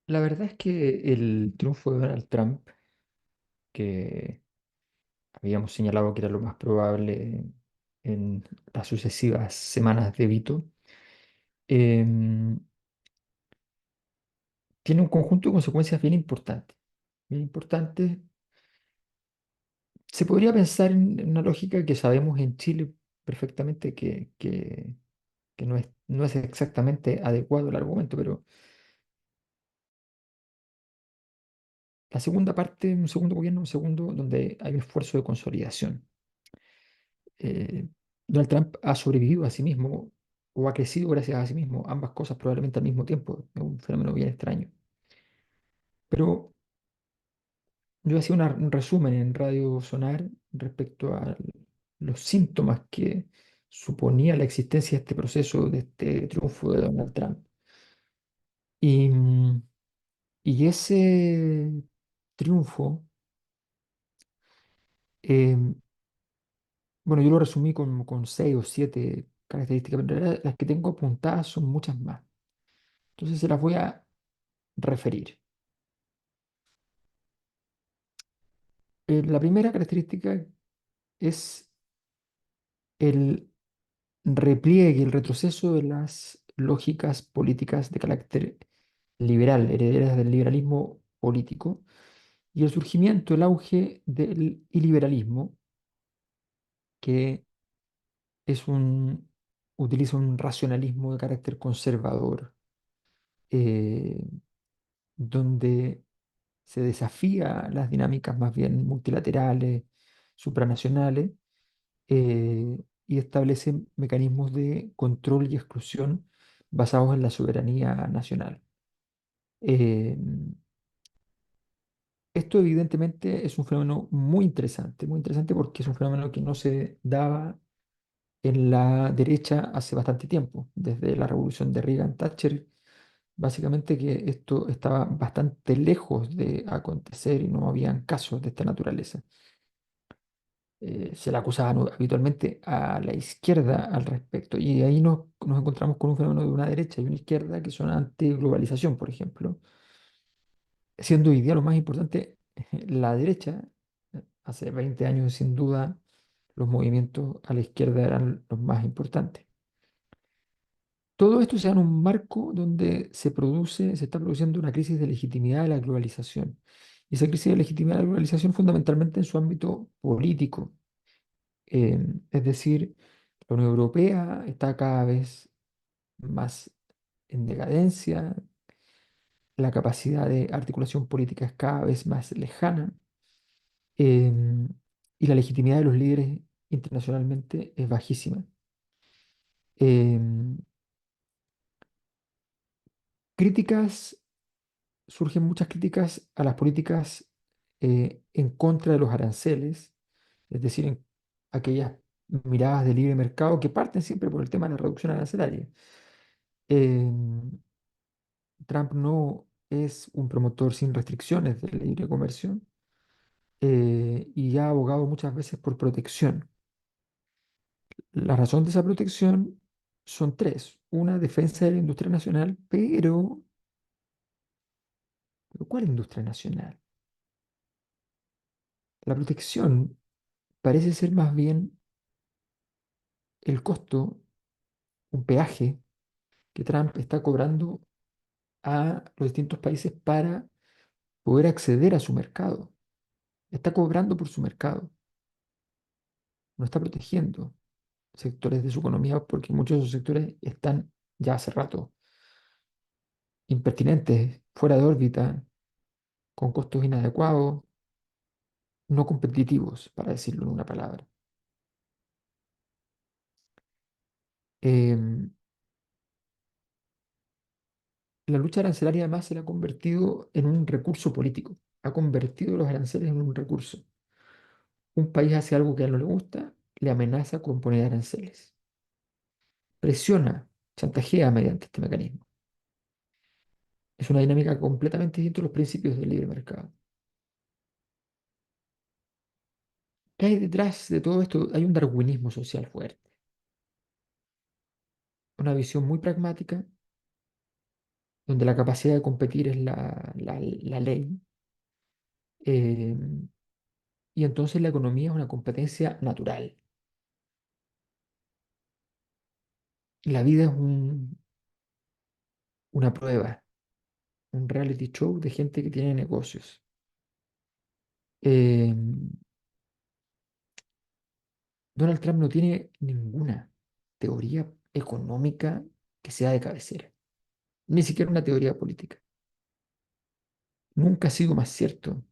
La verdad es que el triunfo de Donald Trump, que habíamos señalado que era lo más probable en las sucesivas semanas de Vito, em, tiene un conjunto de consecuencias bien importantes. Bien importantes. Se podría pensar en una lógica que sabemos en Chile perfectamente que no es exactamente adecuado el argumento, pero la segunda parte, un segundo gobierno, un segundo donde hay un esfuerzo de consolidación. eh, Donald Trump ha sobrevivido a sí mismo o ha crecido gracias a sí mismo, ambas cosas probablemente al mismo tiempo. Es un fenómeno bien extraño. Pero yo hacía un resumen en Radio Sonar respecto a los síntomas que suponía la existencia de este proceso, de este triunfo de Donald Trump. Y, y ese triunfo, eh, bueno, yo lo resumí con 6 o 7 características, pero en realidad las que tengo apuntadas son muchas más. Entonces se las voy a referir. La primera característica es el repliegue, el retroceso de las lógicas políticas de carácter liberal, herederas del liberalismo político, y el surgimiento, el auge del iliberalismo, que es utiliza un racionalismo de carácter conservador, eh, donde se desafía las dinámicas más bien multilaterales, supranacionales, y establece mecanismos de control y exclusión basados en la soberanía nacional. Eh, Esto evidentemente es un fenómeno muy interesante porque es un fenómeno que no se daba en la derecha hace bastante tiempo, desde la revolución de Reagan-Thatcher, básicamente que esto estaba bastante lejos de acontecer y no habían casos de esta naturaleza. Se le acusaba habitualmente a la izquierda al respecto. Y ahí nos encontramos con un fenómeno de una derecha y una izquierda que son anti-globalización, por ejemplo, siendo hoy día lo más importante la derecha. Hace 20 años, sin duda, los movimientos a la izquierda eran los más importantes. Todo esto se da en un marco donde se está produciendo una crisis de legitimidad de la globalización. Y esa crisis de legitimidad de la globalización fundamentalmente en su ámbito político. Es decir, la Unión Europea está cada vez más en decadencia, la capacidad de articulación política es cada vez más lejana, em, y la legitimidad de los líderes internacionalmente es bajísima. Em, Críticas, surgen muchas críticas a las políticas en contra de los aranceles, es decir, en aquellas miradas de libre mercado que parten siempre por el tema de la reducción arancelaria. Em, Trump no es un promotor sin restricciones del libre comercio, y ha abogado muchas veces por protección. La razón de esa protección son tres. Una, defensa de la industria nacional, pero ¿cuál industria nacional? La protección parece ser más bien el costo, un peaje que Trump está cobrando a los distintos países para poder acceder a su mercado. Está cobrando por su mercado, no está protegiendo sectores de su economía porque muchos de esos sectores están ya hace rato impertinentes, fuera de órbita, con costos inadecuados, no competitivos, para decirlo en una palabra. Em, la lucha arancelaria además se la ha convertido en un recurso político, ha convertido los aranceles en un recurso. Un país hace algo que a él no le gusta, le amenaza con poner aranceles, presiona, chantajea mediante este mecanismo. Es una dinámica completamente distinta a los principios del libre mercado. ¿Qué hay detrás de todo esto? Hay un darwinismo social fuerte, una visión muy pragmática donde la capacidad de competir es la ley, eh, y entonces la economía es una competencia natural. La vida es una prueba, un reality show de gente que tiene negocios. Eh, Donald Trump no tiene ninguna teoría económica que sea de cabecera, ni siquiera una teoría política. Nunca ha sido más cierto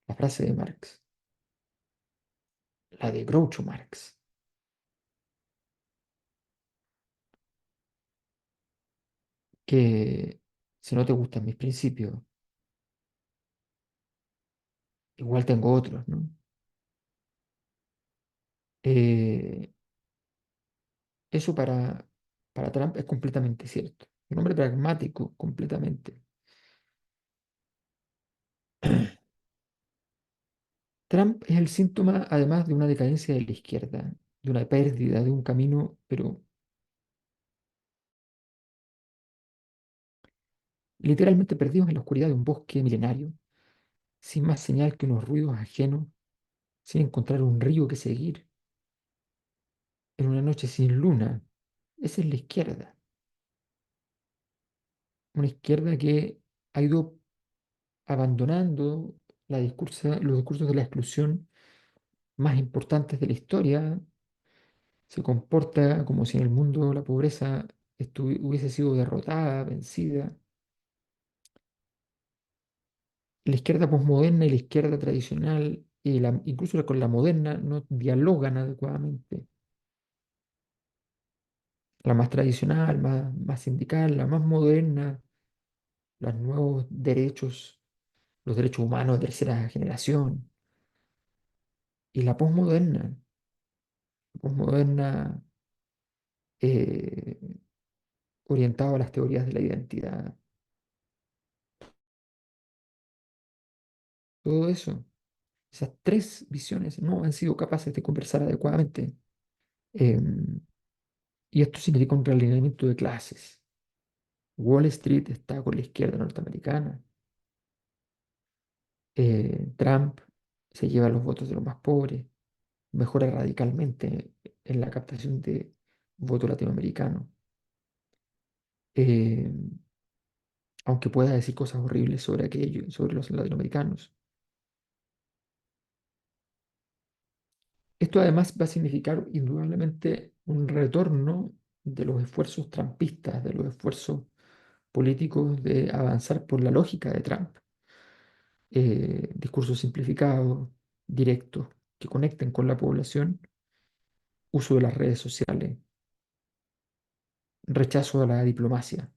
la frase de Marx, la de Groucho Marx, que si no te gustan mis principios, igual tengo otros, ¿no? Eh, Eso para Trump es completamente cierto. Un hombre pragmático, completamente. Trump es el síntoma, además, de una decadencia de la izquierda, de una pérdida de un camino, pero literalmente perdidos en la oscuridad de un bosque milenario, sin más señal que unos ruidos ajenos, sin encontrar un río que seguir, en una noche sin luna. Esa es la izquierda. Una izquierda que ha ido abandonando los discursos de la exclusión más importantes de la historia. Se comporta como si en el mundo la pobreza hubiese sido derrotada, vencida. La izquierda posmoderna y la izquierda tradicional, incluso con la moderna, no dialogan adecuadamente. La más tradicional, más sindical, la más moderna, los nuevos derechos, los derechos humanos de tercera generación. Y la posmoderna eh, orientada a las teorías de la identidad. Todo eso, esas tres visiones no han sido capaces de conversar adecuadamente. Em, y esto significa un realineamiento de clases. Wall Street está con la izquierda norteamericana. Trump se lleva los votos de los más pobres, mejora radicalmente en la captación de voto latinoamericano. Eh, Aunque pueda decir cosas horribles sobre aquello, sobre los latinoamericanos. Esto además va a significar indudablemente un retorno de los esfuerzos trumpistas, de los esfuerzos políticos de avanzar por la lógica de Trump. Discursos simplificados, directos, que conecten con la población, uso de las redes sociales, rechazo a la diplomacia.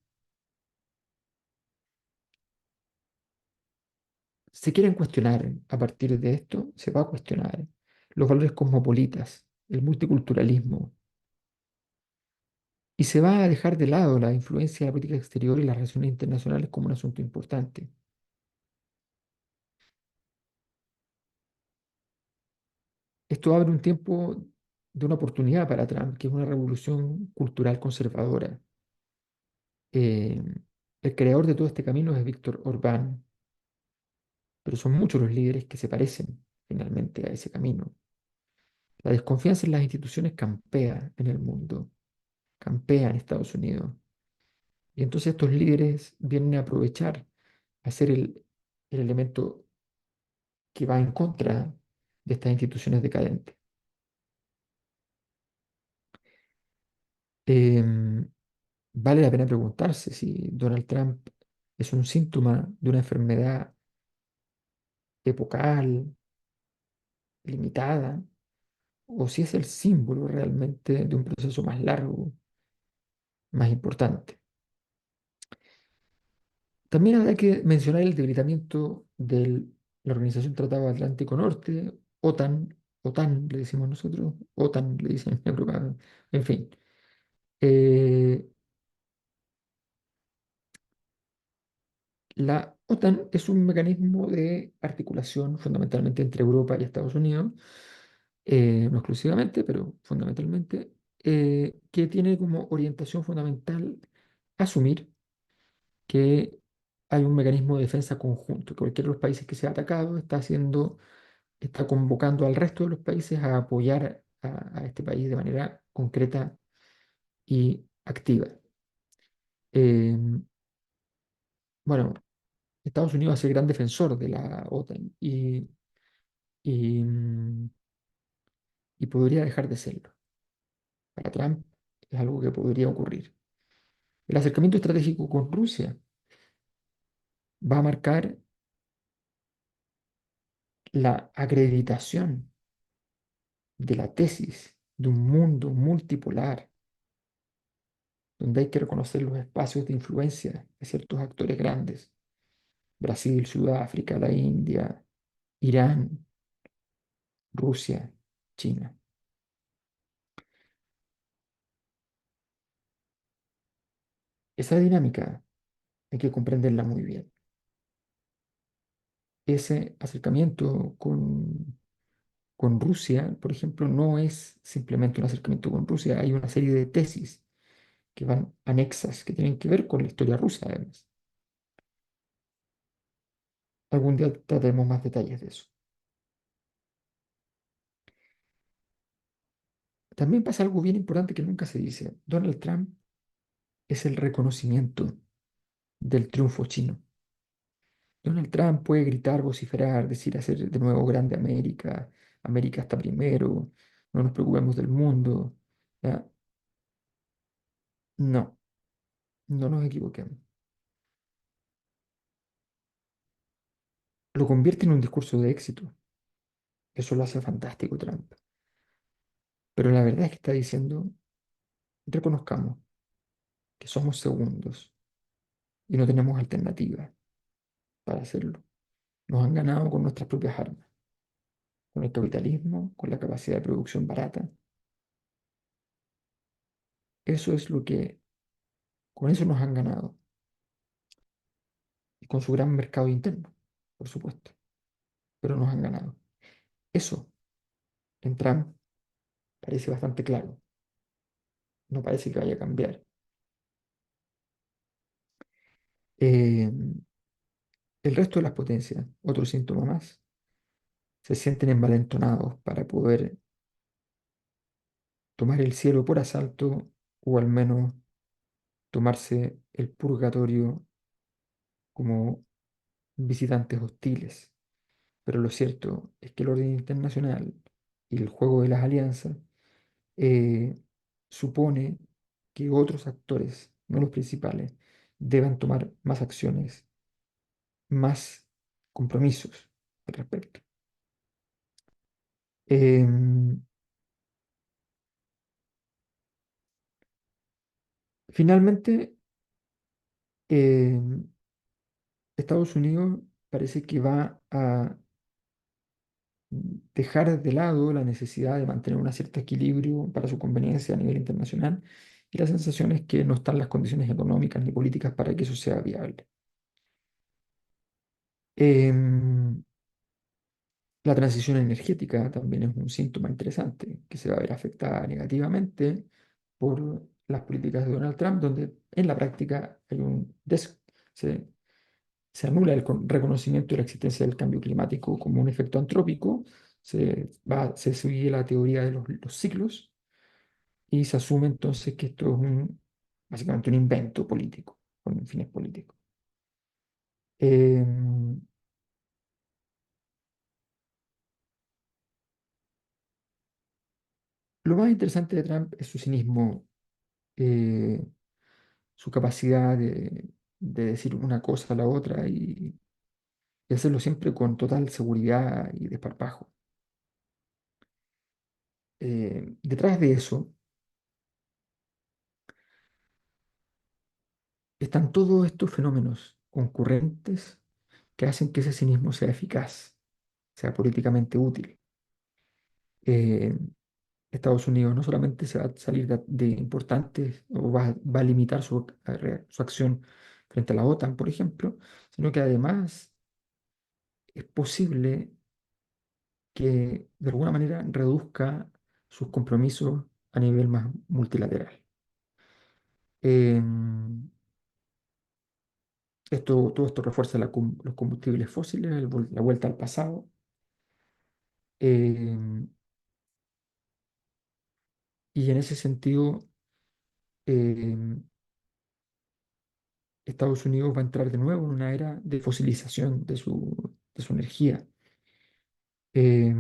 Se quieren cuestionar a partir de esto, se va a cuestionar los valores cosmopolitas, el multiculturalismo, y se va a dejar de lado la influencia de la política exterior y las relaciones internacionales como un asunto importante. Esto abre un tiempo de una oportunidad para Trump, que es una revolución cultural conservadora. Eh, el creador de todo este camino es Víctor Orbán, pero son muchos los líderes que se parecen finalmente a ese camino. La desconfianza en las instituciones campea en el mundo, campea en Estados Unidos. Y entonces estos líderes vienen a aprovechar, a ser el elemento que va en contra de estas instituciones decadentes. Em, Vale la pena preguntarse si Donald Trump es un síntoma de una enfermedad epocal, limitada, o si es el símbolo realmente de un proceso más largo, más importante. También habrá que mencionar el debilitamiento de la Organización Tratado Atlántico Norte, OTAN, OTAN le decimos nosotros, OTAN le dicen en Europa, en fin. Eh, la OTAN es un mecanismo de articulación fundamentalmente entre Europa y Estados Unidos, no exclusivamente, pero fundamentalmente, que tiene como orientación fundamental asumir que hay un mecanismo de defensa conjunto, que cualquiera de los países que sea atacado está convocando al resto de los países a apoyar a este país de manera concreta y activa. Eh, bueno, Estados Unidos es el gran defensor de la OTAN y, mm, y podría dejar de serlo. Para Trump es algo que podría ocurrir. El acercamiento estratégico con Rusia va a marcar la acreditación de la tesis de un mundo multipolar, donde hay que reconocer los espacios de influencia de ciertos actores grandes: Brasil, Sudáfrica, la India, Irán, Rusia, China. Esa dinámica hay que comprenderla muy bien. Ese acercamiento con Rusia, por ejemplo, no es simplemente un acercamiento con Rusia, hay una serie de tesis que van anexas, que tienen que ver con la historia rusa, además. Algún día trataremos más detalles de eso. También pasa algo bien importante que nunca se dice. Donald Trump es el reconocimiento del triunfo chino. Donald Trump puede gritar, vociferar, decir hacer de nuevo grande América, América está primero, no nos preocupemos del mundo. ¿Ya? No, no nos equivoquemos. Lo convierte en un discurso de éxito. Eso lo hace fantástico Trump. Pero la verdad es que está diciendo, reconozcamos que somos segundos y no tenemos alternativa para hacerlo. Nos han ganado con nuestras propias armas, con el capitalismo, con la capacidad de producción barata. Eso es lo que, con eso nos han ganado. Y con su gran mercado interno, por supuesto, pero nos han ganado. Eso en Trump parece bastante claro, no parece que vaya a cambiar. Eh, el resto de las potencias, otro síntoma más, se sienten envalentonados para poder tomar el cielo por asalto o al menos tomarse el purgatorio como visitantes hostiles. Pero lo cierto es que el orden internacional y el juego de las alianzas eh, supone que otros actores, no los principales, deban tomar más acciones, más compromisos al respecto. Em, Finalmente, em, Estados Unidos parece que va a dejar de lado la necesidad de mantener un cierto equilibrio para su conveniencia a nivel internacional, y la sensación es que no están las condiciones económicas ni políticas para que eso sea viable. Em, la transición energética también es un síntoma interesante que se va a ver afectada negativamente por las políticas de Donald Trump, donde en la práctica se, se anula el reconocimiento de la existencia del cambio climático como un efecto antrópico. Se sigue la teoría de los ciclos y se asume entonces que esto es básicamente un invento político, con fines políticos. Em, lo más interesante de Trump es su cinismo, eh, su capacidad de decir una cosa a la otra y hacerlo siempre con total seguridad y desparpajo. Detrás de eso están todos estos fenómenos concurrentes que hacen que ese cinismo sea eficaz, sea políticamente útil. Eh, Estados Unidos no solamente se va a salir de importantes o va a limitar su acción frente a la OTAN, por ejemplo, sino que además es posible que de alguna manera reduzca sus compromisos a nivel más multilateral. Em, Todo esto refuerza los combustibles fósiles, la vuelta al pasado. eh, y en ese sentido, eh, Estados Unidos va a entrar de nuevo en una era de fosilización de su energía. Eh,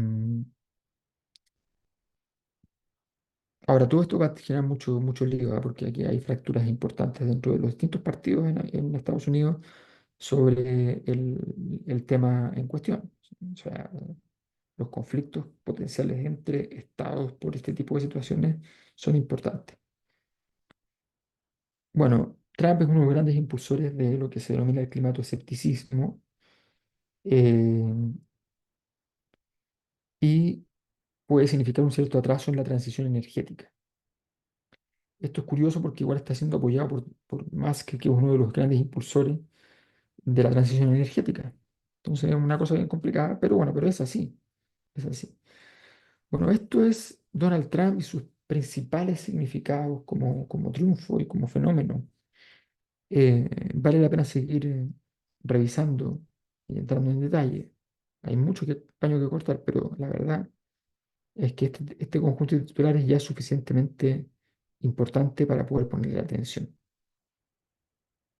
Ahora, todo esto va a generar mucho lío, ¿ah? Porque aquí hay fracturas importantes dentro de los distintos partidos en Estados Unidos sobre el tema en cuestión. O sea, los conflictos potenciales entre estados por este tipo de situaciones son importantes. Bueno, Trump es uno de los grandes impulsores de lo que se denomina el climato-escepticismo, eh, y puede significar un cierto atraso en la transición energética. Esto es curioso porque igual está siendo apoyado por Musk, que es uno de los grandes impulsores de la transición energética. Entonces es una cosa bien complicada, pero bueno, pero es así, es así. Bueno, esto es Donald Trump y sus principales significados como triunfo y como fenómeno. Vale la pena seguir revisando y entrando en detalle. Hay mucho paño que cortar, pero la verdad es que este conjunto de titulares ya es suficientemente importante para poder ponerle atención.